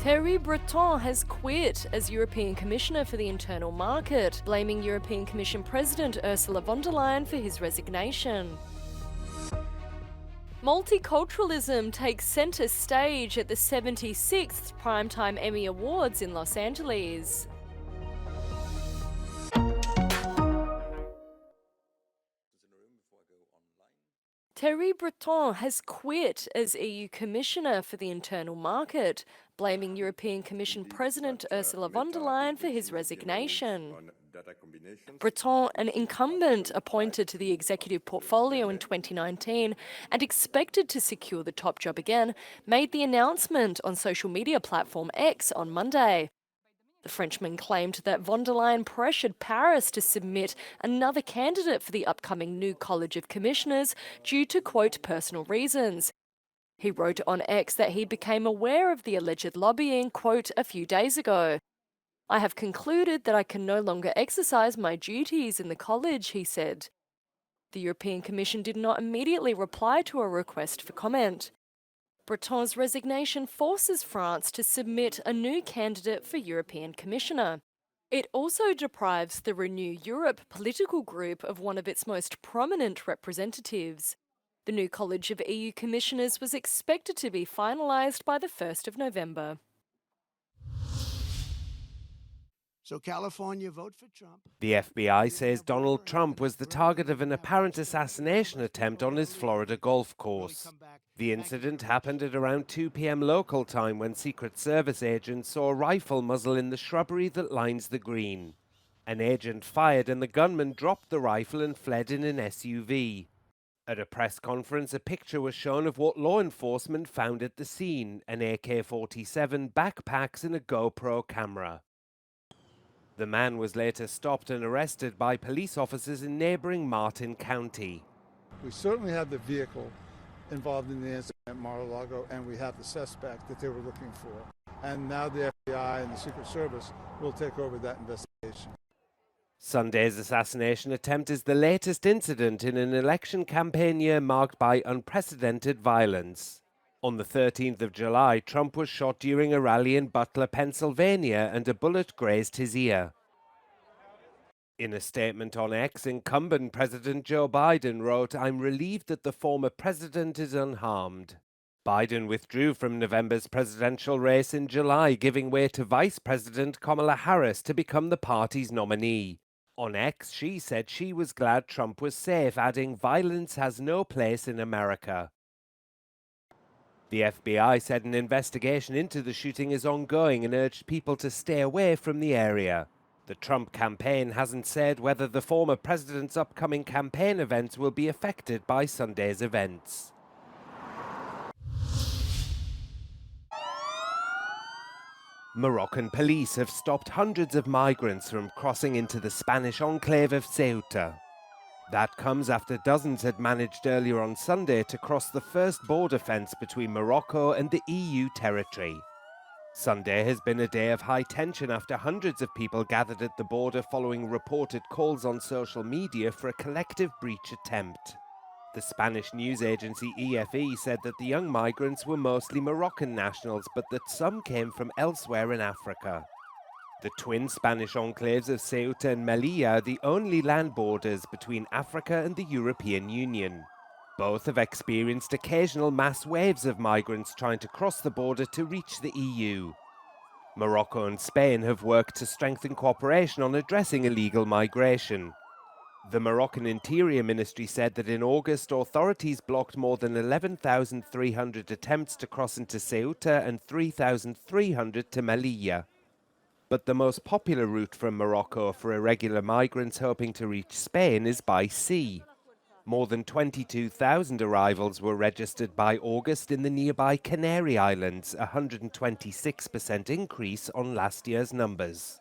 Thierry Bruton has quit as European Commissioner for the Internal Market, blaming European Commission President Ursula von der Leyen for his resignation. Multiculturalism takes centre stage at the 76th Primetime Emmy Awards in Los Angeles. Thierry Bruton has quit as EU Commissioner for the Internal Market, blaming European Commission President Ursula von der Leyen for his resignation. Bruton, an incumbent appointed to the executive portfolio in 2019 and expected to secure the top job again, made the announcement on social media platform X on Monday. The Frenchman claimed that von der Leyen pressured Paris to submit another candidate for the upcoming new College of Commissioners due to, quote, personal reasons. He wrote on X that he became aware of the alleged lobbying, quote, a few days ago. I have concluded that I can no longer exercise my duties in the college, he said. The European Commission did not immediately reply to a request for comment. Bruton's resignation forces France to submit a new candidate for European Commissioner. It also deprives the Renew Europe political group of one of its most prominent representatives. The new College of EU Commissioners was expected to be finalised by the 1st of November. So California, vote for Trump. The FBI says Donald Trump was the target of an apparent assassination attempt on his Florida golf course. The incident happened at around 2 p.m. local time when Secret Service agents saw a rifle muzzle in the shrubbery that lines the green. An agent fired and the gunman dropped the rifle and fled in an SUV. At a press conference, a picture was shown of what law enforcement found at the scene: an AK-47, backpacks and a GoPro camera. The man was later stopped and arrested by police officers in neighboring Martin County. We certainly have the vehicle involved in the incident at Mar-a-Lago, and we have the suspect that they were looking for. And now the FBI and the Secret Service will take over that investigation. Sunday's assassination attempt is the latest incident in an election campaign year marked by unprecedented violence. On the 13th of July, Trump was shot during a rally in Butler, Pennsylvania, and a bullet grazed his ear. In a statement on X, incumbent President Joe Biden wrote, "I'm relieved that the former president is unharmed." Biden withdrew from November's presidential race in July, giving way to Vice President Kamala Harris to become the party's nominee. On X, she said she was glad Trump was safe, adding, "Violence has no place in America." The FBI said an investigation into the shooting is ongoing and urged people to stay away from the area. The Trump campaign hasn't said whether the former president's upcoming campaign events will be affected by Sunday's events. Moroccan police have stopped hundreds of migrants from crossing into the Spanish enclave of Ceuta. That comes after dozens had managed earlier on Sunday to cross the first border fence between Morocco and the EU territory. Sunday has been a day of high tension after hundreds of people gathered at the border following reported calls on social media for a collective breach attempt. The Spanish news agency EFE said that the young migrants were mostly Moroccan nationals, but that some came from elsewhere in Africa. The twin Spanish enclaves of Ceuta and Melilla are the only land borders between Africa and the European Union. Both have experienced occasional mass waves of migrants trying to cross the border to reach the EU. Morocco and Spain have worked to strengthen cooperation on addressing illegal migration. The Moroccan Interior Ministry said that in August, authorities blocked more than 11,300 attempts to cross into Ceuta and 3,300 to Melilla. But the most popular route from Morocco for irregular migrants hoping to reach Spain is by sea. More than 22,000 arrivals were registered by August in the nearby Canary Islands, a 126% increase on last year's numbers.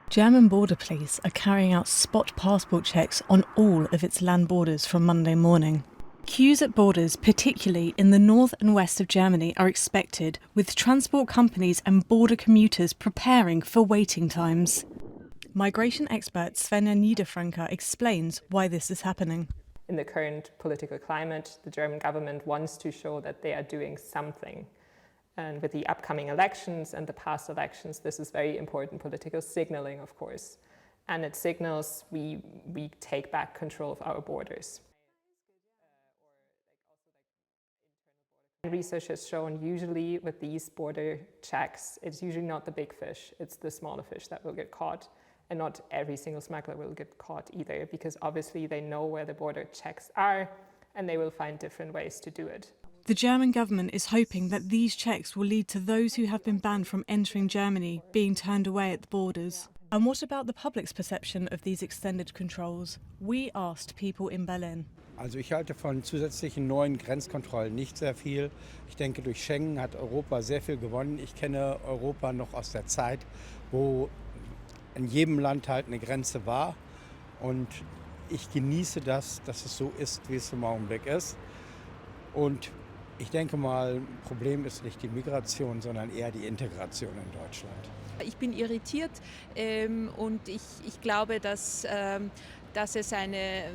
German border police are carrying out spot passport checks on all of its land borders from Monday morning. Queues at borders, particularly in the north and west of Germany, are expected, with transport companies and border commuters preparing for waiting times. Migration expert Svenja Niederfranker explains why this is happening. in the current political climate, the German government wants to show that they are doing something. And with the upcoming elections and the past elections, this is very important political signaling, of course. And it signals we take back control of our borders. Research has shown usually with these border checks, it's usually not the big fish, it's the smaller fish that will get caught. And not every single smuggler will get caught either, because obviously they know where the border checks are and they will find different ways to do it. The German government is hoping that these checks will lead to those who have been banned from entering Germany being turned away at the borders. And what about the public's perception of these extended controls? We asked people in Berlin. Also ich halte von zusätzlichen neuen Grenzkontrollen nicht sehr viel. Ich denke, durch Schengen hat Europa sehr viel gewonnen. Ich kenne Europa noch aus der Zeit, wo in jedem Land halt eine Grenze war. Und ich genieße das, dass es so ist, wie es im Augenblick ist. Und ich denke mal, ein Problem ist nicht die Migration, sondern eher die Integration in Deutschland. Ich bin irritiert und ich glaube, dass es eine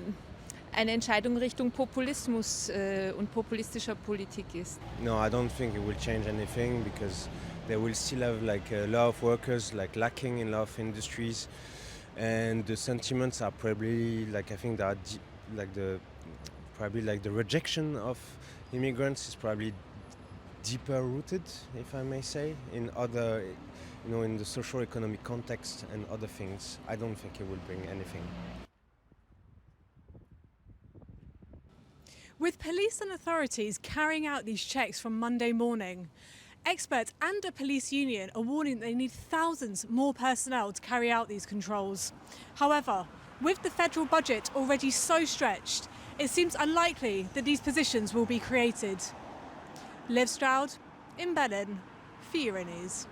Entscheidung Richtung Populismus und populistischer Politik ist. No, I don't think it will change anything because they will still have like a lot of workers like lacking in a lot of industries, and the sentiments are probably like I think that the rejection of immigrants is probably deeper rooted, if I may say, in other, in the social economic context and other things. I don't think it will bring anything. With police and authorities carrying out these checks from Monday morning, experts and a police union are warning they need thousands more personnel to carry out these controls. However, with the federal budget already so stretched, it seems unlikely that these positions will be created. Liv Stroud in Berlin for Euronews.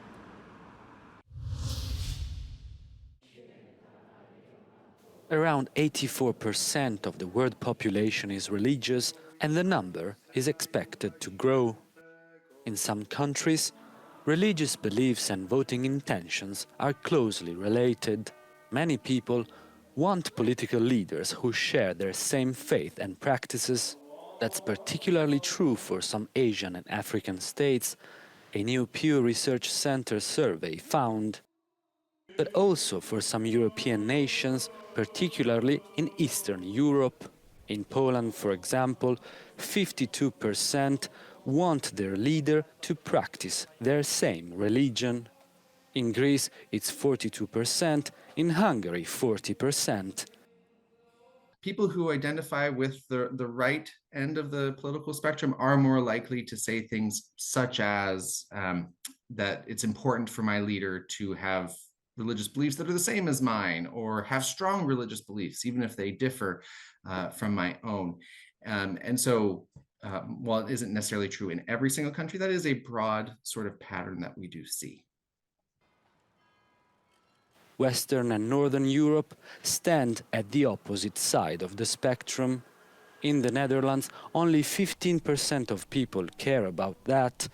Around 84% of the world population is religious, and the number is expected to grow. In some countries, religious beliefs and voting intentions are closely related. Many people want political leaders who share their same faith and practices. That's particularly true for some Asian and African states, a new Pew Research Center survey found. But also for some European nations, particularly in Eastern Europe. In Poland, for example, 52% want their leader to practice their same religion. In Greece, it's 42%, in Hungary, 40%. People who identify with the right end of the political spectrum are more likely to say things such as that it's important for my leader to have religious beliefs that are the same as mine, or have strong religious beliefs, even if they differ from my own. And so while it isn't necessarily true in every single country, that is a broad sort of pattern that we do see. Western and Northern Europe stand at the opposite side of the spectrum. In the Netherlands, only 15% of people care about that.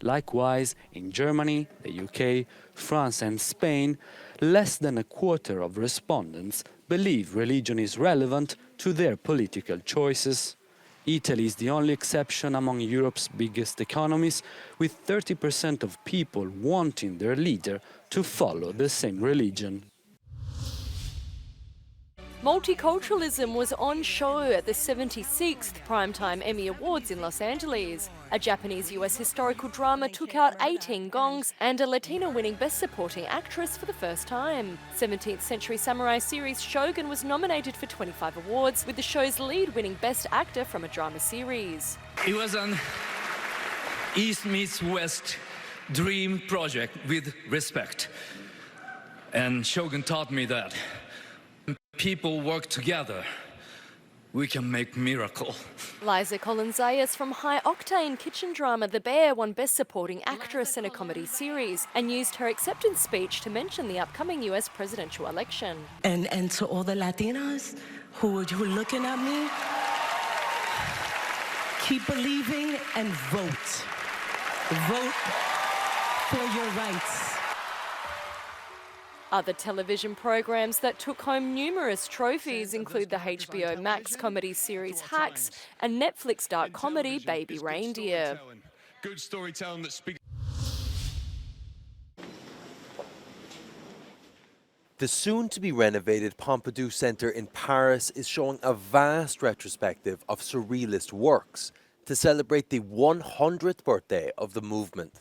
Likewise, in Germany, the UK, France and Spain, less than a quarter of respondents believe religion is relevant to their political choices. Italy is the only exception among Europe's biggest economies, with 30% of people wanting their leader to follow the same religion. Multiculturalism was on show at the 76th Primetime Emmy Awards in Los Angeles. A Japanese-US historical drama took out 18 gongs, and a Latina winning Best Supporting Actress for the first time. 17th century samurai series Shogun was nominated for 25 awards, with the show's lead winning Best Actor from a drama series. It was an East meets West dream project with respect. And Shogun taught me that people work together, we can make miracle. Liza Collins-Zayas from high-octane kitchen drama The Bear won Best Supporting Actress in a comedy series and used her acceptance speech to mention the upcoming US presidential election. And to all the Latinos who are looking at me, keep believing and vote. Vote for your rights. Other television programs that took home numerous trophies include the HBO Max comedy series Hacks and Netflix dark comedy Baby Reindeer. Good storytelling that speaks. The soon-to-be-renovated Pompidou Centre in Paris is showing a vast retrospective of Surrealist works to celebrate the 100th birthday of the movement.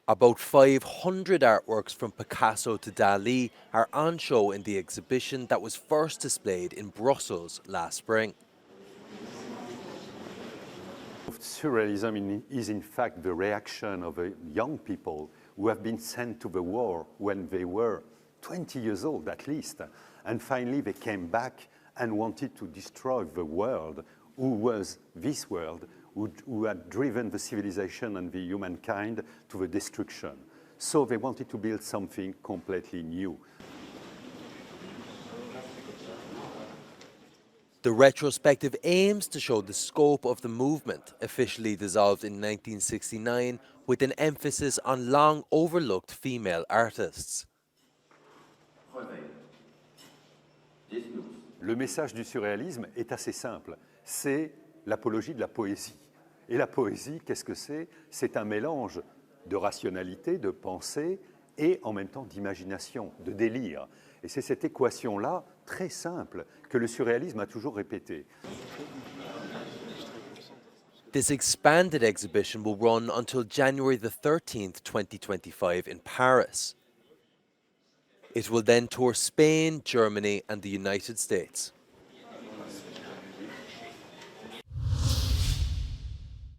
About 500 artworks from Picasso to Dali are on show in the exhibition that was first displayed in Brussels last spring. Surrealism is in fact the reaction of young people who have been sent to the war when they were 20 years old at least, and finally they came back and wanted to destroy the world, who was this world, who had driven the civilization and the humankind to the destruction. So they wanted to build something completely new. The retrospective aims to show the scope of the movement, officially dissolved in 1969, with an emphasis on long overlooked female artists. Le message du surréalisme est assez simple, c'est l'apologie de la poésie. Et la poésie, qu'est-ce que c'est? C'est un mélange de rationalité, de pensée et en même temps d'imagination, de délire. Et c'est cette équation-là, très simple, que le surréalisme a toujours répétée. This expanded exhibition will run until January the 13th, 2025 in Paris. It will then tour Spain, Germany and the United States.